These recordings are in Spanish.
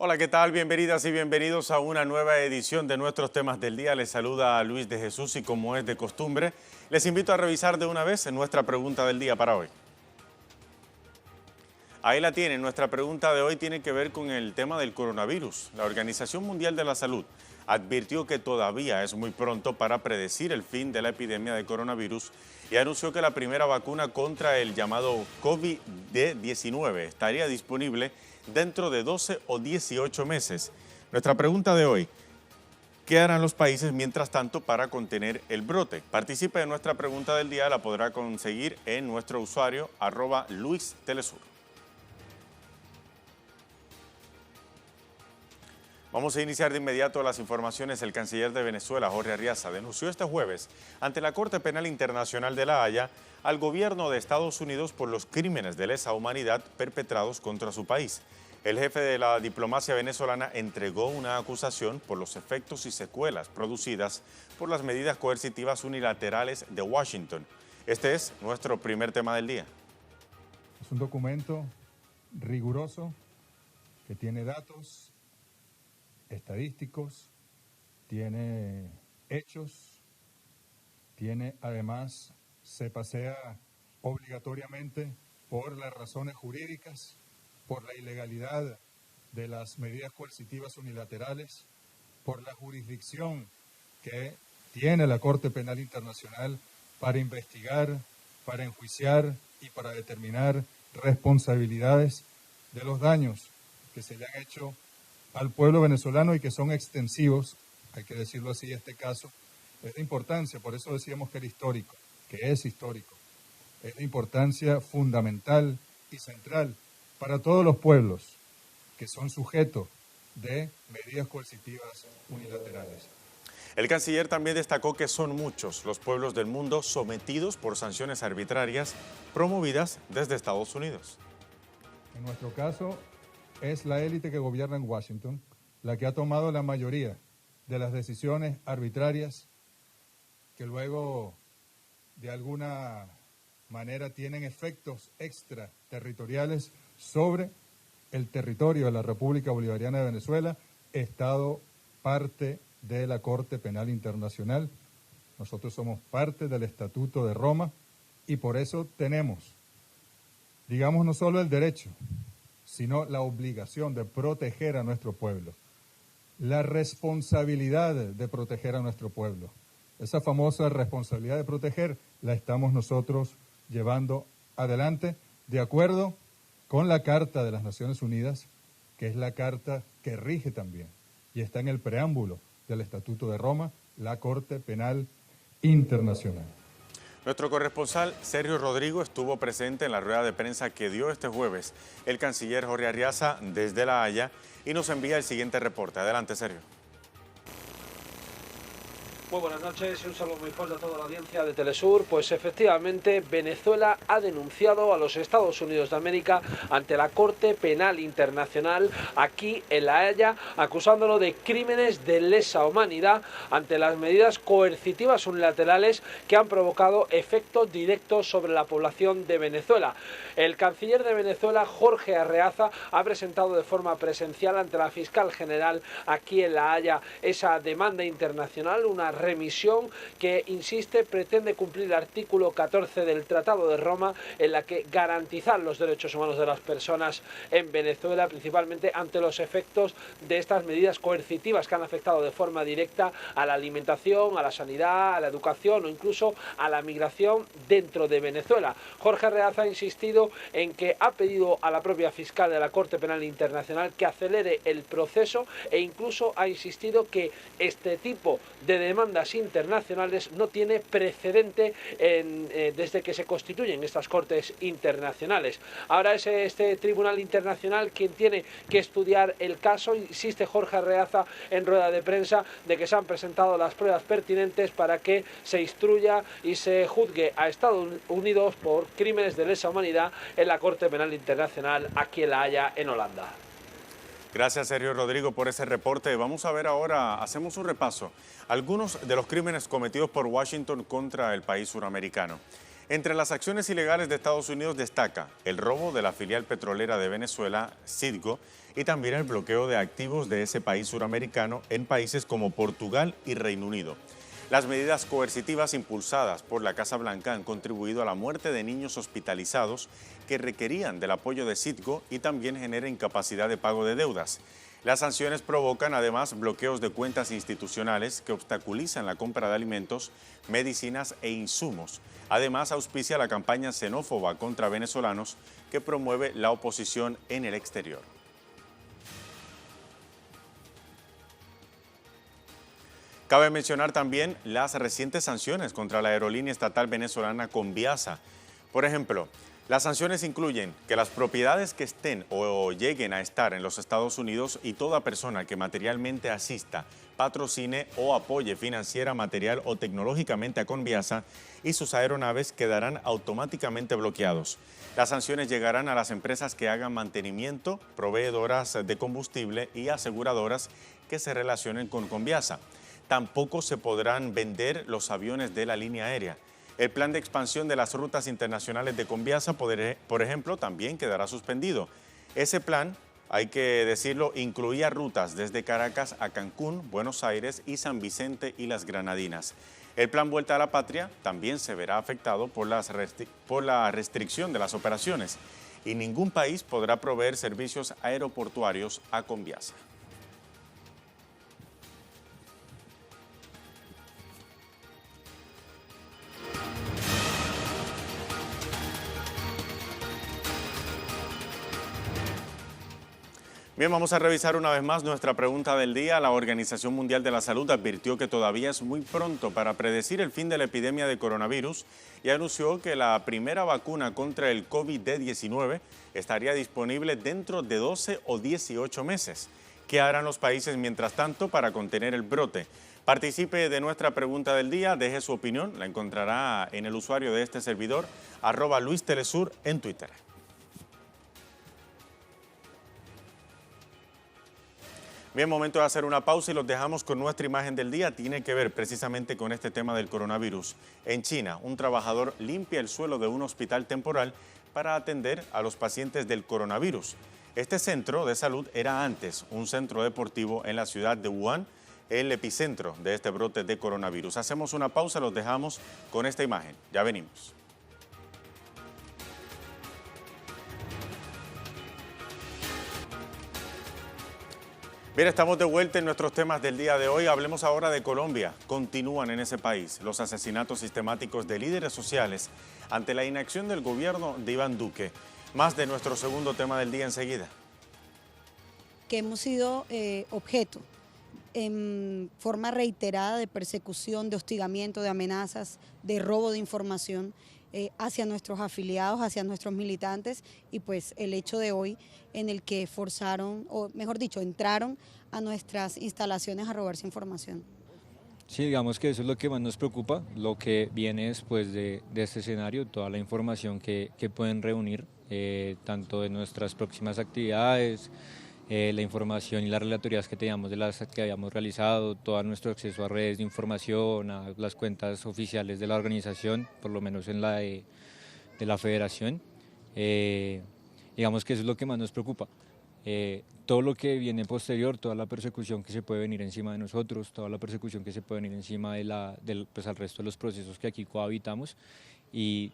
Hola, ¿qué tal? Bienvenidas y bienvenidos a una nueva edición de nuestros temas del día. Les saluda a Luis de Jesús y como es de costumbre, les invito a revisar de una vez nuestra pregunta del día para hoy. Ahí la tienen. Nuestra pregunta de hoy tiene que ver con el tema del coronavirus. La Organización Mundial de la Salud advirtió que todavía es muy pronto para predecir el fin de la epidemia de coronavirus y anunció que la primera vacuna contra el llamado COVID-19 estaría disponible dentro de 12 o 18 meses. Nuestra pregunta de hoy: ¿qué harán los países mientras tanto para contener el brote? Participe de nuestra pregunta del día, la podrá conseguir en nuestro usuario @LuisTelesur. Vamos a iniciar de inmediato las informaciones. El canciller de Venezuela, Jorge Arreaza, denunció este jueves ante la Corte Penal Internacional de La Haya al gobierno de Estados Unidos por los crímenes de lesa humanidad perpetrados contra su país. El jefe de la diplomacia venezolana entregó una acusación por los efectos y secuelas producidas por las medidas coercitivas unilaterales de Washington. Este es nuestro primer tema del día. Es un documento riguroso que tiene datos estadísticos, tiene hechos, además se pasea obligatoriamente por las razones jurídicas, por la ilegalidad de las medidas coercitivas unilaterales, por la jurisdicción que tiene la Corte Penal Internacional para investigar, para enjuiciar y para determinar responsabilidades de los daños que se le han hecho al pueblo venezolano y que son extensivos, hay que decirlo así, este caso es de importancia, por eso decíamos que era histórico, que es histórico, es de importancia fundamental y central para todos los pueblos que son sujetos de medidas coercitivas unilaterales. El canciller también destacó que son muchos los pueblos del mundo sometidos por sanciones arbitrarias promovidas desde Estados Unidos. En nuestro caso, es la élite que gobierna en Washington la que ha tomado la mayoría de las decisiones arbitrarias que luego de alguna manera tienen efectos extraterritoriales sobre el territorio de la República Bolivariana de Venezuela, Estado parte de la Corte Penal Internacional. Nosotros somos parte del Estatuto de Roma y por eso tenemos, digamos, no solo el derecho, sino la obligación de proteger a nuestro pueblo, la responsabilidad de proteger a nuestro pueblo. Esa famosa responsabilidad de proteger la estamos nosotros llevando adelante de acuerdo con la Carta de las Naciones Unidas, que es la carta que rige también, y está en el preámbulo del Estatuto de Roma, la Corte Penal Internacional. Nuestro corresponsal Sergio Rodrigo estuvo presente en la rueda de prensa que dio este jueves el canciller Jorge Arreaza desde La Haya y nos envía el siguiente reporte. Adelante, Sergio. Muy buenas noches y un saludo muy fuerte a toda la audiencia de Telesur. Pues efectivamente Venezuela ha denunciado a los Estados Unidos de América ante la Corte Penal Internacional aquí en La Haya, acusándolo de crímenes de lesa humanidad ante las medidas coercitivas unilaterales que han provocado efectos directos sobre la población de Venezuela. El canciller de Venezuela, Jorge Arreaza, ha presentado de forma presencial ante la fiscal general aquí en La Haya esa demanda internacional, una remisión que, insiste, pretende cumplir el artículo 14 del Tratado de Roma, en la que garantizar los derechos humanos de las personas en Venezuela, principalmente ante los efectos de estas medidas coercitivas que han afectado de forma directa a la alimentación, a la sanidad, a la educación o incluso a la migración dentro de Venezuela. Jorge Arreaza ha insistido en que ha pedido a la propia fiscal de la Corte Penal Internacional que acelere el proceso e incluso ha insistido que este tipo de demandas internacionales no tiene precedente desde que se constituyen estas cortes internacionales. Ahora es este tribunal internacional quien tiene que estudiar el caso. Insiste Jorge Arreaza en rueda de prensa de que se han presentado las pruebas pertinentes para que se instruya y se juzgue a Estados Unidos por crímenes de lesa humanidad en la Corte Penal Internacional aquí en La Haya, en Holanda. Gracias, Sergio Rodrigo, por ese reporte. Vamos a ver ahora, hacemos un repaso, algunos de los crímenes cometidos por Washington contra el país suramericano. Entre las acciones ilegales de Estados Unidos destaca el robo de la filial petrolera de Venezuela, Citgo, y también el bloqueo de activos de ese país suramericano en países como Portugal y Reino Unido. Las medidas coercitivas impulsadas por la Casa Blanca han contribuido a la muerte de niños hospitalizados que requerían del apoyo de Citgo y también genera incapacidad de pago de deudas. Las sanciones provocan además bloqueos de cuentas institucionales que obstaculizan la compra de alimentos, medicinas e insumos. Además, auspicia la campaña xenófoba contra venezolanos que promueve la oposición en el exterior. Cabe mencionar también las recientes sanciones contra la aerolínea estatal venezolana Conviasa. Por ejemplo, las sanciones incluyen que las propiedades que estén o lleguen a estar en los Estados Unidos y toda persona que materialmente asista, patrocine o apoye financiera, material o tecnológicamente a Conviasa y sus aeronaves quedarán automáticamente bloqueados. Las sanciones llegarán a las empresas que hagan mantenimiento, proveedoras de combustible y aseguradoras que se relacionen con Conviasa. Tampoco se podrán vender los aviones de la línea aérea. El plan de expansión de las rutas internacionales de Conviasa, por ejemplo, también quedará suspendido. Ese plan, hay que decirlo, incluía rutas desde Caracas a Cancún, Buenos Aires y San Vicente y las Granadinas. El plan Vuelta a la Patria también se verá afectado por la restricción de las operaciones y ningún país podrá proveer servicios aeroportuarios a Conviasa. Bien, vamos a revisar una vez más nuestra pregunta del día. La Organización Mundial de la Salud advirtió que todavía es muy pronto para predecir el fin de la epidemia de coronavirus y anunció que la primera vacuna contra el COVID-19 estaría disponible dentro de 12 o 18 meses. ¿Qué harán los países mientras tanto para contener el brote? Participe de nuestra pregunta del día, deje su opinión, la encontrará en el usuario de este servidor, @LuisTelesur en Twitter. Bien, momento de hacer una pausa y los dejamos con nuestra imagen del día. Tiene que ver precisamente con este tema del coronavirus. En China, un trabajador limpia el suelo de un hospital temporal para atender a los pacientes del coronavirus. Este centro de salud era antes un centro deportivo en la ciudad de Wuhan, el epicentro de este brote de coronavirus. Hacemos una pausa, los dejamos con esta imagen. Ya venimos. Bien, estamos de vuelta en nuestros temas del día de hoy. Hablemos ahora de Colombia. Continúan en ese país los asesinatos sistemáticos de líderes sociales ante la inacción del gobierno de Iván Duque. Más de nuestro segundo tema del día enseguida. Que hemos sido objeto en forma reiterada de persecución, de hostigamiento, de amenazas, de robo de información hacia nuestros afiliados, hacia nuestros militantes, y pues el hecho de hoy en el que forzaron, o mejor dicho, entraron a nuestras instalaciones a robarse información. Sí, digamos que eso es lo que más nos preocupa, lo que viene después de este escenario, toda la información que pueden reunir, tanto de nuestras próximas actividades, la información y las relatorías que teníamos de las que habíamos realizado, todo nuestro acceso a redes de información, a las cuentas oficiales de la organización, por lo menos en la de la federación. Digamos que eso es lo que más nos preocupa. Todo lo que viene posterior, toda la persecución que se puede venir encima de nosotros, toda la persecución que se puede venir encima pues al resto de los procesos que aquí cohabitamos y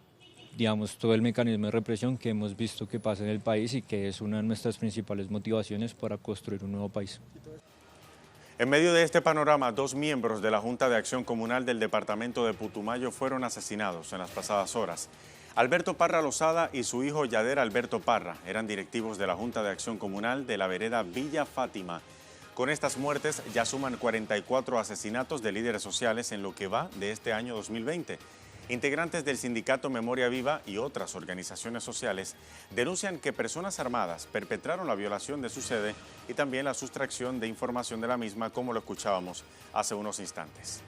digamos todo el mecanismo de represión que hemos visto que pasa en el país y que es una de nuestras principales motivaciones para construir un nuevo país. En medio de este panorama, 2 miembros de la Junta de Acción Comunal del departamento de Putumayo fueron asesinados en las pasadas horas. Alberto Parra Lozada y su hijo Yader Alberto Parra eran directivos de la Junta de Acción Comunal de la vereda Villa Fátima. Con estas muertes ya suman 44 asesinatos de líderes sociales en lo que va de este año 2020. Integrantes del sindicato Memoria Viva y otras organizaciones sociales denuncian que personas armadas perpetraron la violación de su sede y también la sustracción de información de la misma, como lo escuchábamos hace unos instantes.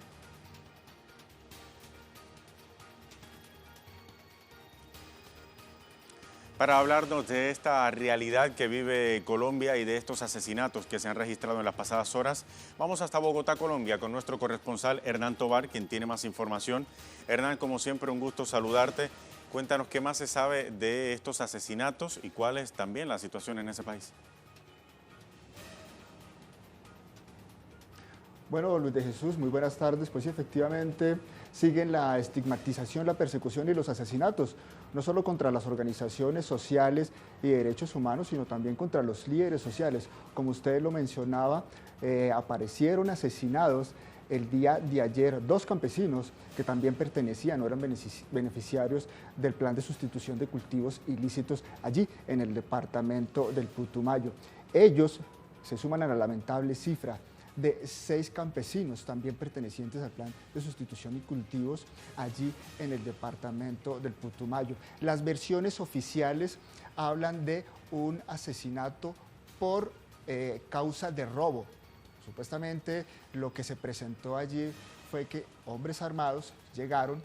Para hablarnos de esta realidad que vive Colombia y de estos asesinatos que se han registrado en las pasadas horas, vamos hasta Bogotá, Colombia, con nuestro corresponsal Hernán Tovar, quien tiene más información. Hernán, como siempre, un gusto saludarte. Cuéntanos qué más se sabe de estos asesinatos y cuál es también la situación en ese país. Bueno, Luis de Jesús, muy buenas tardes. Pues sí, efectivamente siguen la estigmatización, la persecución y los asesinatos, no solo contra las organizaciones sociales y derechos humanos, sino también contra los líderes sociales. Como usted lo mencionaba, aparecieron asesinados el día de ayer 2 campesinos que también pertenecían o eran beneficiarios del plan de sustitución de cultivos ilícitos allí en el departamento del Putumayo. Ellos se suman a la lamentable cifra de 6 campesinos también pertenecientes al plan de sustitución y cultivos allí en el departamento del Putumayo. Las versiones oficiales hablan de un asesinato por causa de robo. Supuestamente lo que se presentó allí fue que hombres armados llegaron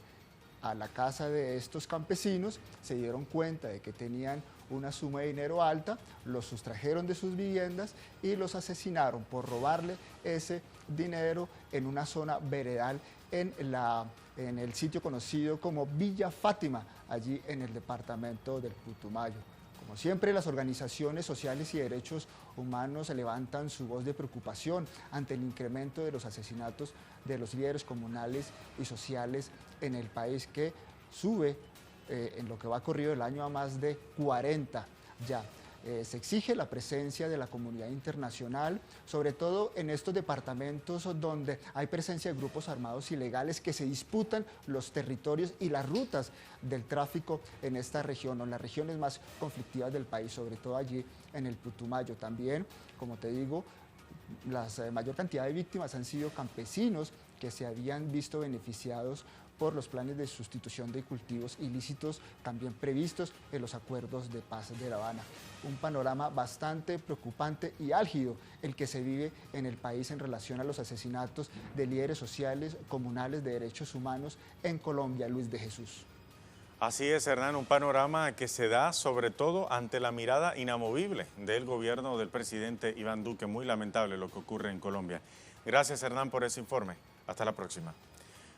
a la casa de estos campesinos, se dieron cuenta de que tenían una suma de dinero alta, los sustrajeron de sus viviendas y los asesinaron por robarle ese dinero en una zona veredal en el sitio conocido como Villa Fátima, allí en el departamento del Putumayo. Como siempre, las organizaciones sociales y derechos humanos levantan su voz de preocupación ante el incremento de los asesinatos de los líderes comunales y sociales en el país, que sube en lo que va corrido el año a más de 40 ya. Se exige la presencia de la comunidad internacional, sobre todo en estos departamentos donde hay presencia de grupos armados ilegales que se disputan los territorios y las rutas del tráfico en esta región, o en las regiones más conflictivas del país, sobre todo allí en el Putumayo. También, como te digo, la mayor cantidad de víctimas han sido campesinos que se habían visto beneficiados por los planes de sustitución de cultivos ilícitos también previstos en los acuerdos de paz de La Habana. Un panorama bastante preocupante y álgido el que se vive en el país en relación a los asesinatos de líderes sociales, comunales, de derechos humanos en Colombia. Luis de Jesús. Así es, Hernán, un panorama que se da sobre todo ante la mirada inamovible del gobierno del presidente Iván Duque. Muy lamentable lo que ocurre en Colombia. Gracias, Hernán, por ese informe. Hasta la próxima.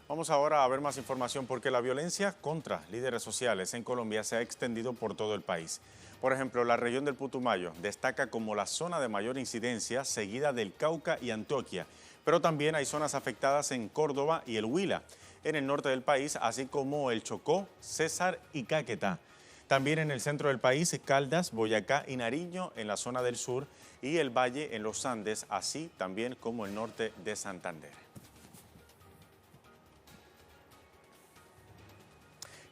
Vamos ahora a ver más información porque la violencia contra líderes sociales en Colombia se ha extendido por todo el país. Por ejemplo, la región del Putumayo destaca como la zona de mayor incidencia, seguida del Cauca y Antioquia, pero también hay zonas afectadas en Córdoba y el Huila, en el norte del país, así como el Chocó, César y Caquetá. También en el centro del país, Caldas, Boyacá y Nariño en la zona del sur y el Valle en los Andes, así también como el norte de Santander.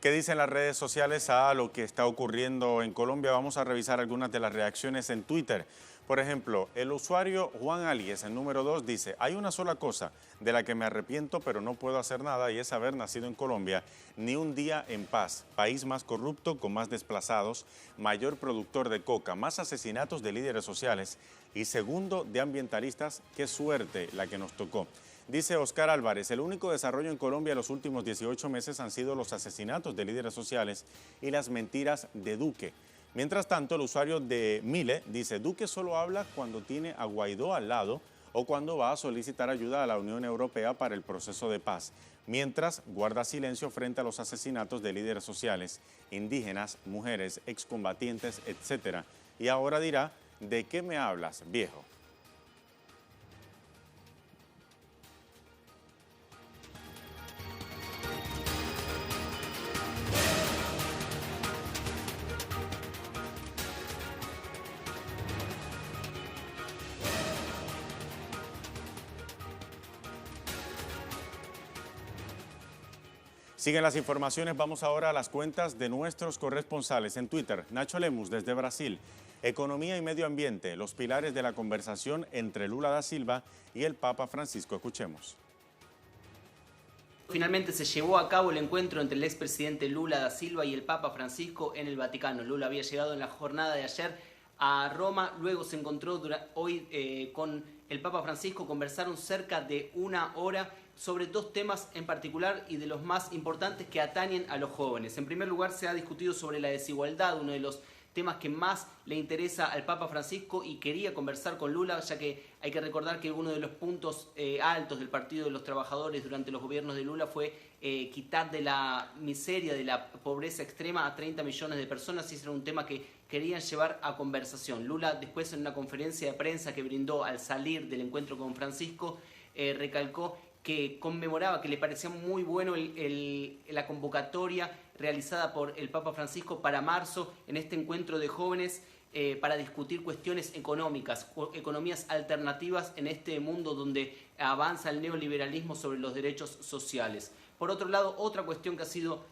¿Qué dicen las redes sociales a lo que está ocurriendo en Colombia? Vamos a revisar algunas de las reacciones en Twitter. Por ejemplo, el usuario Juan Alies, el número 2, dice: hay una sola cosa de la que me arrepiento, pero no puedo hacer nada, y es haber nacido en Colombia. Ni un día en paz. País más corrupto, con más desplazados, mayor productor de coca, más asesinatos de líderes sociales y segundo de ambientalistas. Qué suerte la que nos tocó. Dice Oscar Álvarez: el único desarrollo en Colombia en los últimos 18 meses han sido los asesinatos de líderes sociales y las mentiras de Duque. Mientras tanto, el usuario de Mile dice: Duque solo habla cuando tiene a Guaidó al lado o cuando va a solicitar ayuda a la Unión Europea para el proceso de paz, mientras guarda silencio frente a los asesinatos de líderes sociales, indígenas, mujeres, excombatientes, etc. Y ahora dirá: ¿de qué me hablas, viejo? Siguen las informaciones, vamos ahora a las cuentas de nuestros corresponsales en Twitter. Nacho Lemus desde Brasil. Economía y medio ambiente, los pilares de la conversación entre Lula da Silva y el Papa Francisco. Escuchemos. Finalmente se llevó a cabo el encuentro entre el expresidente Lula da Silva y el Papa Francisco en el Vaticano. Lula había llegado en la jornada de ayer a Roma, luego se encontró hoy con el Papa Francisco, conversaron cerca de 1 hora sobre dos temas en particular y de los más importantes que atañen a los jóvenes. En primer lugar, se ha discutido sobre la desigualdad, uno de los temas que más le interesa al Papa Francisco, y quería conversar con Lula, ya que hay que recordar que uno de los puntos altos del Partido de los Trabajadores durante los gobiernos de Lula fue quitar de la miseria, de la pobreza extrema a 30 millones de personas, y ese era un tema que querían llevar a conversación. Lula, después, en una conferencia de prensa que brindó al salir del encuentro con Francisco, recalcó que conmemoraba, que le parecía muy bueno la convocatoria realizada por el Papa Francisco para marzo en este encuentro de jóvenes para discutir cuestiones económicas, economías alternativas en este mundo donde avanza el neoliberalismo sobre los derechos sociales. Por otro lado, otra cuestión que ha sido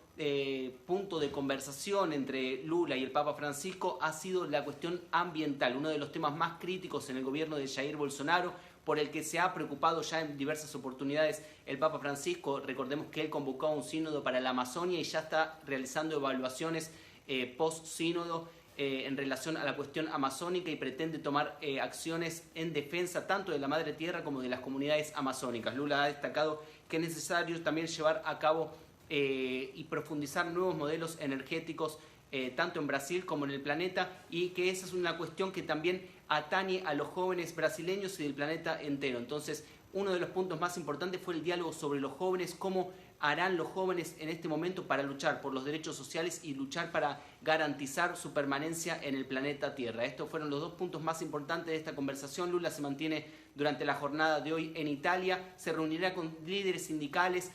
punto de conversación entre Lula y el Papa Francisco ha sido la cuestión ambiental, uno de los temas más críticos en el gobierno de Jair Bolsonaro, por el que se ha preocupado ya en diversas oportunidades el Papa Francisco. Recordemos que él convocó a un sínodo para la Amazonia y ya está realizando evaluaciones post-sínodo en relación a la cuestión amazónica, y pretende tomar acciones en defensa tanto de la madre tierra como de las comunidades amazónicas. Lula ha destacado que es necesario también llevar a cabo y profundizar nuevos modelos energéticos tanto en Brasil como en el planeta, y que esa es una cuestión que también atañe a los jóvenes brasileños y del planeta entero. Entonces, uno de los puntos más importantes fue el diálogo sobre los jóvenes, cómo harán los jóvenes en este momento para luchar por los derechos sociales y luchar para garantizar su permanencia en el planeta Tierra. Estos fueron los dos puntos más importantes de esta conversación. Lula se mantiene durante la jornada de hoy en Italia, se reunirá con líderes sindicales.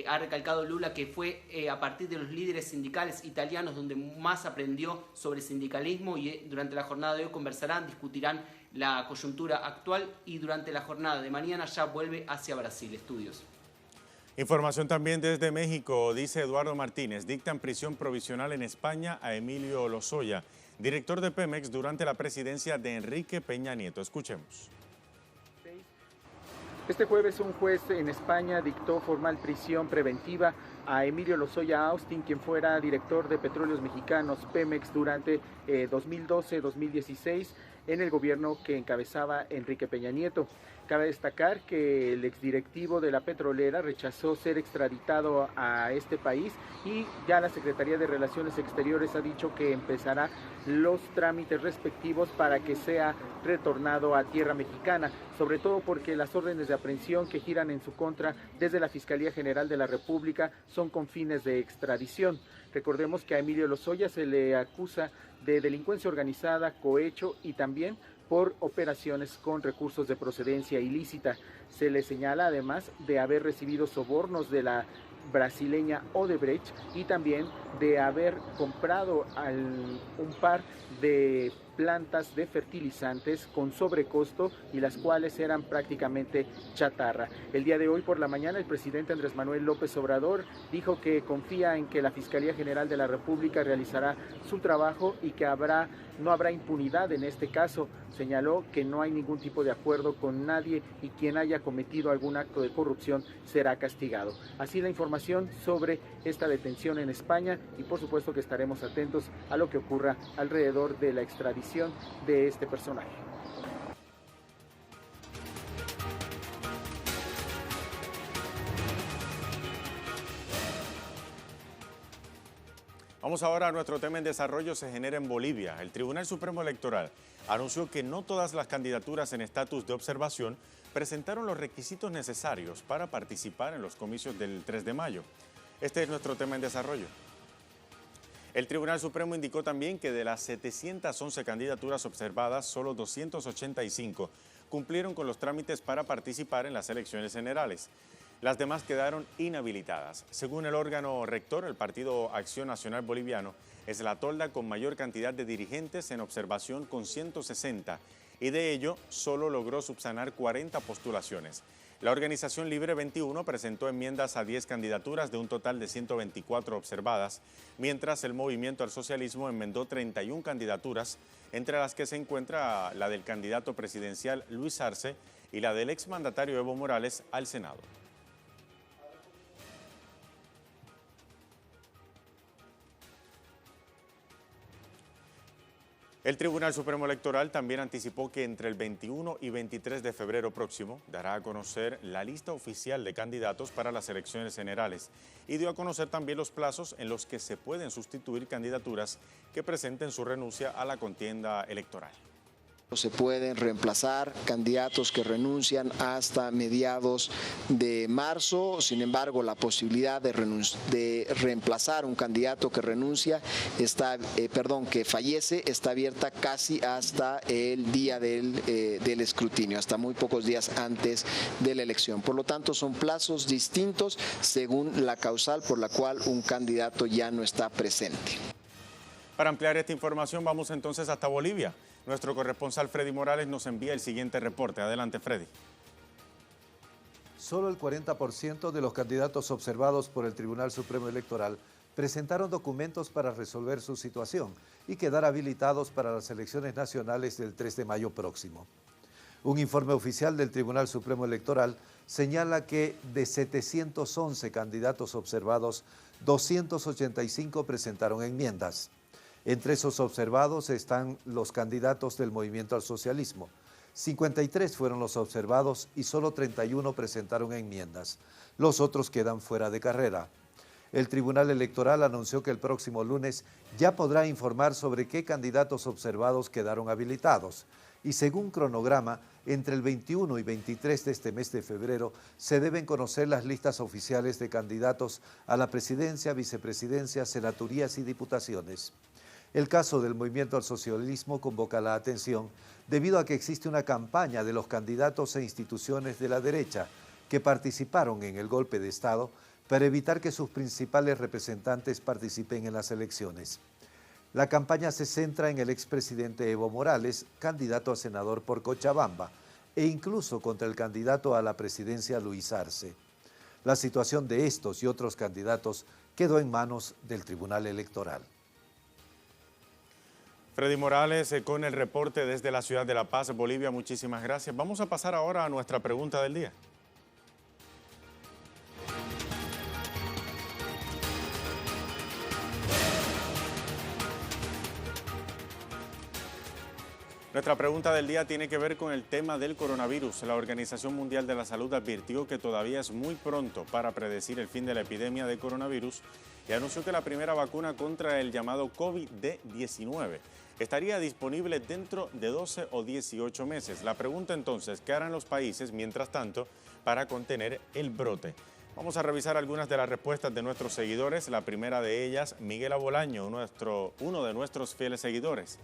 Ha recalcado Lula que fue a partir de los líderes sindicales italianos donde más aprendió sobre sindicalismo, y durante la jornada de hoy conversarán, discutirán la coyuntura actual, y durante la jornada de mañana ya vuelve hacia Brasil. Estudios. Información también desde México, dice Eduardo Martínez, dictan prisión provisional en España a Emilio Lozoya, director de Pemex durante la presidencia de Enrique Peña Nieto. Escuchemos. Este jueves un juez en España dictó formal prisión preventiva a Emilio Lozoya Austin, quien fuera director de Petróleos Mexicanos, Pemex, durante 2012-2016 en el gobierno que encabezaba Enrique Peña Nieto. Cabe destacar que el exdirectivo de la petrolera rechazó ser extraditado a este país, y ya la Secretaría de Relaciones Exteriores ha dicho que empezará los trámites respectivos para que sea retornado a tierra mexicana, sobre todo porque las órdenes de aprehensión que giran en su contra desde la Fiscalía General de la República son con fines de extradición. Recordemos que a Emilio Lozoya se le acusa de delincuencia organizada, cohecho y también por operaciones con recursos de procedencia ilícita. Se le señala además de haber recibido sobornos de la brasileña Odebrecht y también de haber comprado un par de plantas de fertilizantes con sobrecosto, y las cuales eran prácticamente chatarra. El día de hoy por la mañana el presidente Andrés Manuel López Obrador dijo que confía en que la Fiscalía General de la República realizará su trabajo y que no habrá impunidad en este caso. Señaló que no hay ningún tipo de acuerdo con nadie y quien haya cometido algún acto de corrupción será castigado. Así la información sobre esta detención en España, y por supuesto que estaremos atentos a lo que ocurra alrededor de la extradición de este personaje. Vamos ahora a nuestro tema en desarrollo. Se genera en Bolivia. El Tribunal Supremo Electoral anunció que no todas las candidaturas en estatus de observación presentaron los requisitos necesarios para participar en los comicios del 3 de mayo. Este es nuestro tema en desarrollo. El Tribunal Supremo indicó también que de las 711 candidaturas observadas, solo 285 cumplieron con los trámites para participar en las elecciones generales. Las demás quedaron inhabilitadas. Según el órgano rector, el Partido Acción Nacional Boliviano es la tolda con mayor cantidad de dirigentes en observación, con 160, y de ello solo logró subsanar 40 postulaciones. La organización Libre 21 presentó enmiendas a 10 candidaturas de un total de 124 observadas, mientras el Movimiento al Socialismo enmendó 31 candidaturas, entre las que se encuentra la del candidato presidencial Luis Arce y la del exmandatario Evo Morales al Senado. El Tribunal Supremo Electoral también anticipó que entre el 21 y 23 de febrero próximo dará a conocer la lista oficial de candidatos para las elecciones generales y dio a conocer también los plazos en los que se pueden sustituir candidaturas que presenten su renuncia a la contienda electoral. Se pueden reemplazar candidatos que renuncian hasta mediados de marzo. Sin embargo, la posibilidad de reemplazar un candidato que renuncia que fallece está abierta casi hasta el día del escrutinio, hasta muy pocos días antes de la elección. Por lo tanto, son plazos distintos según la causal por la cual un candidato ya no está presente. Para ampliar esta información, vamos entonces hasta Bolivia. Nuestro corresponsal Freddy Morales nos envía el siguiente reporte. Adelante, Freddy. Solo el 40% de los candidatos observados por el Tribunal Supremo Electoral presentaron documentos para resolver su situación y quedar habilitados para las elecciones nacionales del 3 de mayo próximo. Un informe oficial del Tribunal Supremo Electoral señala que de 711 candidatos observados, 285 presentaron enmiendas. Entre esos observados están los candidatos del Movimiento al Socialismo. 53 fueron los observados y solo 31 presentaron enmiendas. Los otros quedan fuera de carrera. El Tribunal Electoral anunció que el próximo lunes ya podrá informar sobre qué candidatos observados quedaron habilitados. Y según cronograma, entre el 21 y 23 de este mes de febrero se deben conocer las listas oficiales de candidatos a la presidencia, vicepresidencia, senaturías y diputaciones. El caso del Movimiento al Socialismo convoca la atención debido a que existe una campaña de los candidatos e instituciones de la derecha que participaron en el golpe de Estado para evitar que sus principales representantes participen en las elecciones. La campaña se centra en el expresidente Evo Morales, candidato a senador por Cochabamba, e incluso contra el candidato a la presidencia Luis Arce. La situación de estos y otros candidatos quedó en manos del Tribunal Electoral. Freddy Morales con el reporte desde la ciudad de La Paz, Bolivia. Muchísimas gracias. Vamos a pasar ahora a nuestra pregunta del día. Nuestra pregunta del día tiene que ver con el tema del coronavirus. La Organización Mundial de la Salud advirtió que todavía es muy pronto para predecir el fin de la epidemia de coronavirus y anunció que la primera vacuna contra el llamado COVID-19 estaría disponible dentro de 12 o 18 meses. La pregunta entonces, ¿qué harán los países mientras tanto para contener el brote? Vamos a revisar algunas de las respuestas de nuestros seguidores. La primera de ellas, Miguel Abolaño, uno de nuestros fieles seguidores.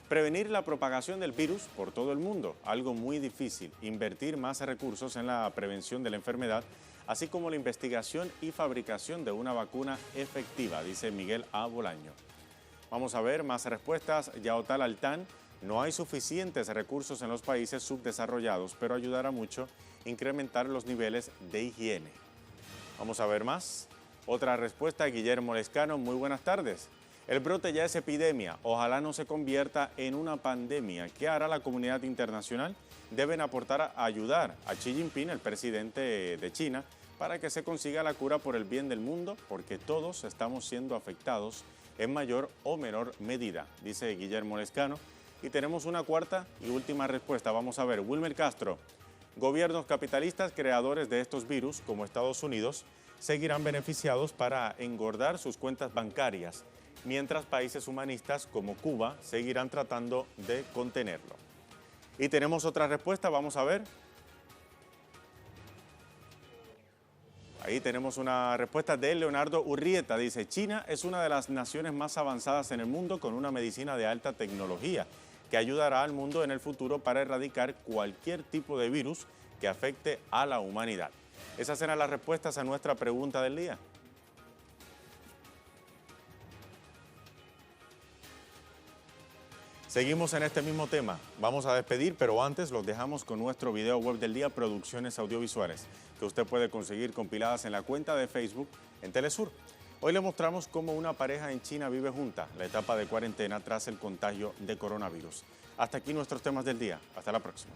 Prevenir la propagación del virus por todo el mundo, algo muy difícil. Invertir más recursos en la prevención de la enfermedad, así como la investigación y fabricación de una vacuna efectiva, dice Miguel A. Bolaño. Vamos a ver más respuestas. Yaotal Altán, no hay suficientes recursos en los países subdesarrollados, pero ayudará mucho incrementar los niveles de higiene. Vamos a ver más. Otra respuesta, Guillermo Lescano, muy buenas tardes. El brote ya es epidemia, ojalá no se convierta en una pandemia. ¿Qué hará la comunidad internacional? Deben aportar a ayudar a Xi Jinping, el presidente de China, para que se consiga la cura por el bien del mundo, porque todos estamos siendo afectados en mayor o menor medida, dice Guillermo Lescano. Y tenemos una cuarta y última respuesta. Vamos a ver, Wilmer Castro. Gobiernos capitalistas creadores de estos virus, como Estados Unidos, seguirán beneficiados para engordar sus cuentas bancarias, mientras países humanistas como Cuba seguirán tratando de contenerlo. Y tenemos otra respuesta, vamos a ver. Ahí tenemos una respuesta de Leonardo Urrieta, dice, China es una de las naciones más avanzadas en el mundo con una medicina de alta tecnología que ayudará al mundo en el futuro para erradicar cualquier tipo de virus que afecte a la humanidad. Esas eran las respuestas a nuestra pregunta del día. Seguimos en este mismo tema. Vamos a despedir, pero antes los dejamos con nuestro video web del día, Producciones Audiovisuales, que usted puede conseguir compiladas en la cuenta de Facebook en Telesur. Hoy le mostramos cómo una pareja en China vive junta la etapa de cuarentena tras el contagio de coronavirus. Hasta aquí nuestros temas del día. Hasta la próxima.